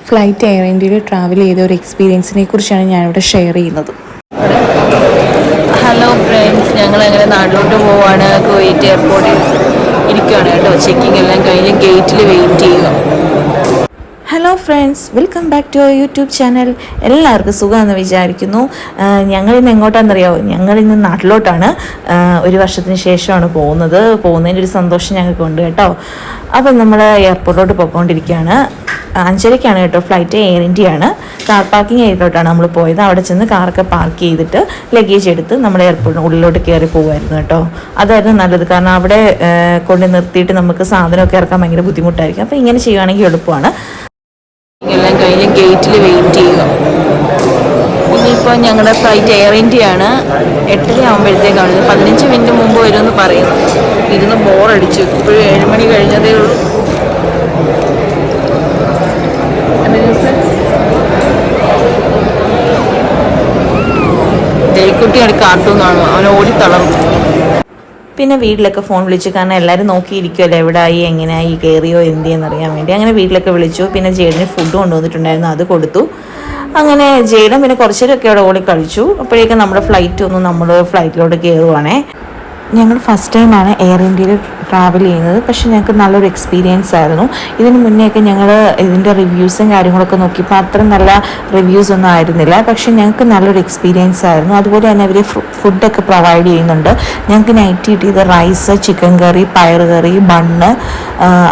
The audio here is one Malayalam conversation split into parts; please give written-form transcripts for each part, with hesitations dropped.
ഫ്ലൈറ്റ് എയർ ഇന്ത്യയിൽ ട്രാവൽ ചെയ്ത ഒരു എക്സ്പീരിയൻസിനെ കുറിച്ചാണ് ഞാനിവിടെ ഷെയർ ചെയ്യുന്നത്. ഹലോ ഫ്രണ്ട്സ്, ഞങ്ങൾ അങ്ങനെ നാട്ടിലോട്ട് പോവാണ്. കുവൈറ്റ് എയർപോർട്ടിൽ ഇരിക്കുകയാണ് കേട്ടോ. ചെക്കിംഗ് എല്ലാം കഴിഞ്ഞ് ഗേറ്റിൽ വെയിറ്റ് ചെയ്യുക. Hello friends, welcome back to our YouTube channel. എല്ലാവർക്കും സുഖമാണെന്ന് വിചാരിക്കുന്നു. ഞങ്ങളിന്ന് എങ്ങോട്ടാണെന്നറിയാമോ? ഞങ്ങളിന്ന് നാട്ടിലോട്ടാണ്. ഒരു വർഷത്തിന് ശേഷമാണ് പോകുന്നതിൻ്റെ ഒരു സന്തോഷം ഞങ്ങൾക്കുണ്ട് കേട്ടോ. അപ്പം നമ്മൾ എയർപോർട്ടിലോട്ട് പോയിക്കൊണ്ടിരിക്കുകയാണ്. 5:30 കേട്ടോ ഫ്ലൈറ്റ്. എയർ ഇന്ത്യയാണ്. കാർ പാർക്കിംഗ് ഏരിയയിലോട്ടാണ് നമ്മൾ പോയത്. അവിടെ ചെന്ന് കാറൊക്കെ പാർക്ക് ചെയ്തിട്ട് ലഗേജ് എടുത്ത് നമ്മുടെ എയർപോർട്ടിന് ഉള്ളിലോട്ട് കയറി പോകുമായിരുന്നു കേട്ടോ. അതായിരുന്നു നല്ലത്. കാരണം അവിടെ കൊണ്ട് നിർത്തിയിട്ട് നമുക്ക് സാധനമൊക്കെ ഇറക്കാൻ ഭയങ്കര ബുദ്ധിമുട്ടായിരിക്കും. അപ്പോൾ ഇങ്ങനെ ചെയ്യുകയാണെങ്കിൽ എളുപ്പമാണ്. എല്ലാം കഴിഞ്ഞ് ഗേറ്റിൽ വെയിറ്റ് ചെയ്യുക. ഇനിയിപ്പോൾ ഞങ്ങളുടെ ഫ്ലൈറ്റ് എയർ ഇന്ത്യയാണ്. 8:30 ആകുമ്പോഴത്തേക്കാണ്. 15 മിനിറ്റ് മുമ്പ് വരുമെന്ന് പറയുന്നു. ഇരുന്ന് ബോറടിച്ചു. ഇപ്പോഴും 7 മണി കഴിഞ്ഞതേ ഉള്ളൂ. ജയിക്കുട്ടിയാണ് കാർട്ടൂൺ കാണുക. അവൻ ഓടിത്തളർന്നു. പിന്നെ വീട്ടിലൊക്കെ ഫോൺ വിളിച്ചു. കാരണം എല്ലാവരും നോക്കിയിരിക്കുമല്ലോ എവിടെയായി, എങ്ങനെയായി, കയറിയോ എന്തിയെന്നറിയാൻ വേണ്ടി. അങ്ങനെ വീട്ടിലൊക്കെ വിളിച്ചു. പിന്നെ ജെയ്ഡിന് ഫുഡ് കൊണ്ടുവന്നിട്ടുണ്ടായിരുന്നു, അത് കൊടുത്തു. അങ്ങനെ ജെയ്ഡൻ പിന്നെ കുറച്ച് നേരമൊക്കെ അവിടെ ഓടി കളിച്ചു. അപ്പോഴേക്കും നമ്മുടെ നമ്മൾ ഫ്ലൈറ്റിലോട്ട് കയറുവാണേ. ഞങ്ങൾ ഫസ്റ്റ് ടൈമാണ് എയർ ഇന്ത്യയിൽ ട്രാവൽ ചെയ്യുന്നത്. പക്ഷേ ഞങ്ങൾക്ക് നല്ലൊരു എക്സ്പീരിയൻസ് ആയിരുന്നു. ഇതിന് മുന്നേയൊക്കെ ഞങ്ങൾ ഇതിൻ്റെ റിവ്യൂസും കാര്യങ്ങളൊക്കെ നോക്കിയപ്പോൾ അത്ര നല്ല റിവ്യൂസ് ഒന്നും ആയിരുന്നില്ല. പക്ഷേ ഞങ്ങൾക്ക് നല്ലൊരു എക്സ്പീരിയൻസ് ആയിരുന്നു. അതുപോലെ തന്നെ അവർ ഫുഡൊക്കെ പ്രൊവൈഡ് ചെയ്യുന്നുണ്ട്. ഞങ്ങൾക്ക് നൈറ്റ് കിട്ടിയത് റൈസ്, ചിക്കൻ കറി, പയർ കറി, ബണ്ണ്,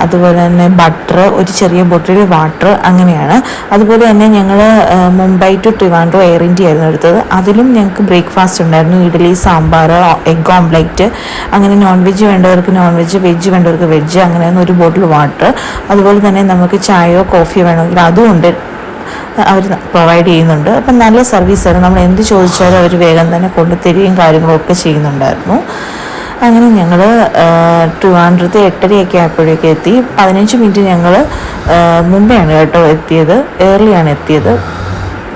അതുപോലെ തന്നെ ബട്ടർ, ഒരു ചെറിയ ബോട്ടിൽ വാട്ടർ, അങ്ങനെയാണ്. അതുപോലെ തന്നെ ഞങ്ങൾ Mumbai to Trivandrum Air India ആയിരുന്നു എടുത്തത്. അതിലും ഞങ്ങൾക്ക് ബ്രേക്ക്ഫാസ്റ്റ് ഉണ്ടായിരുന്നു. ഇഡ്ഡലി, സാമ്പാർ, എഗ് ഓംപ്ലേറ്റ്, അങ്ങനെ നോൺ വെജ് വേണ്ടവർക്ക് നോൺ വെജ്, വെജ് വേണ്ടവർക്ക് വെജ്, അങ്ങനെ ഒരു ബോട്ടിൽ വാട്ടർ. അതുപോലെ തന്നെ നമുക്ക് ചായയോ കോഫിയോ വേണമെങ്കിൽ അതുകൊണ്ട് അവർ പ്രൊവൈഡ് ചെയ്യുന്നുണ്ട്. അപ്പം നല്ല സർവീസായിരുന്നു. നമ്മൾ എന്ത് ചോദിച്ചാലും അവർ വേഗം തന്നെ കൊണ്ടുതരികയും കാര്യങ്ങളൊക്കെ ചെയ്യുന്നുണ്ടായിരുന്നു. അങ്ങനെ ഞങ്ങൾ ട്രിവാൻഡ്രത്ത് 8:30 ആയപ്പോഴേക്കും എത്തി. 15 മിനിറ്റ് ഞങ്ങൾ മുമ്പെയാണ് കേട്ടോ എത്തിയത്. ഏർലിയാണ് എത്തിയത്.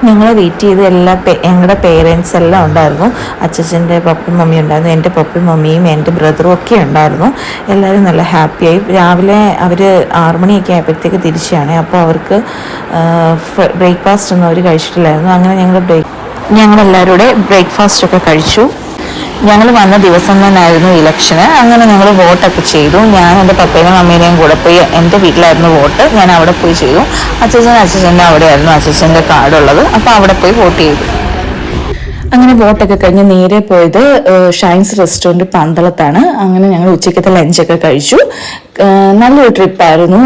ഞങ്ങളെ വെയിറ്റ് ചെയ്ത് ഞങ്ങളുടെ പേരൻസ് എല്ലാം ഉണ്ടായിരുന്നു. അച്ഛൻ്റെ പപ്പയും മമ്മിയും ഉണ്ടായിരുന്നു. എൻ്റെ പപ്പയും മമ്മിയും എൻ്റെ ബ്രദറും ഒക്കെ ഉണ്ടായിരുന്നു. എല്ലാവരും നല്ല ഹാപ്പിയായി. രാവിലെ അവർ 6 മണിയൊക്കെ ആയപ്പോഴത്തേക്ക് തിരിച്ചാണ്. അപ്പോൾ അവർക്ക് ബ്രേക്ക്ഫാസ്റ്റ് ഒന്നും അവർ കഴിച്ചിട്ടില്ലായിരുന്നു. അങ്ങനെ ഞങ്ങളെല്ലാവരും കൂടെ ബ്രേക്ക്ഫാസ്റ്റൊക്കെ കഴിച്ചു. ഞങ്ങൾ വന്ന ദിവസം തന്നെയായിരുന്നു ഇലക്ഷന്. അങ്ങനെ ഞങ്ങൾ വോട്ടൊക്കെ ചെയ്തു. ഞാൻ എൻ്റെ പപ്പേനെയും മമ്മീനെയും കൂടെ പോയി. എൻ്റെ വീട്ടിലായിരുന്നു വോട്ട്. ഞാൻ അവിടെ പോയി ചെയ്തു. അച്ഛൻ്റെ അവിടെയായിരുന്നു അച്ഛൻ്റെ കാർഡുള്ളത്. അപ്പോൾ അവിടെ പോയി വോട്ട് ചെയ്തു. അങ്ങനെ വോട്ടൊക്കെ കഴിഞ്ഞ് നേരെ പോയത് ഷൈൻസ് റെസ്റ്റോറൻറ്റ് പന്തളത്താണ്. അങ്ങനെ ഞങ്ങൾ ഉച്ചയ്ക്കത്തെ ലഞ്ചൊക്കെ കഴിച്ചു. നല്ലൊരു ട്രിപ്പായിരുന്നു.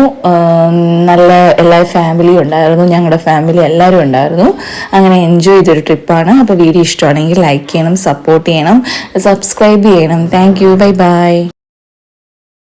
നല്ല എല്ലാ ഫാമിലിയും ഉണ്ടായിരുന്നു. ഞങ്ങളുടെ ഫാമിലി എല്ലാവരും ഉണ്ടായിരുന്നു. അങ്ങനെ എൻജോയ് ചെയ്തൊരു ട്രിപ്പാണ്. അപ്പോൾ വീഡിയോ ഇഷ്ടമാണെങ്കിൽ ലൈക്ക് ചെയ്യണം, സപ്പോർട്ട് ചെയ്യണം, സബ്സ്ക്രൈബ് ചെയ്യണം. Thank you. Bye bye.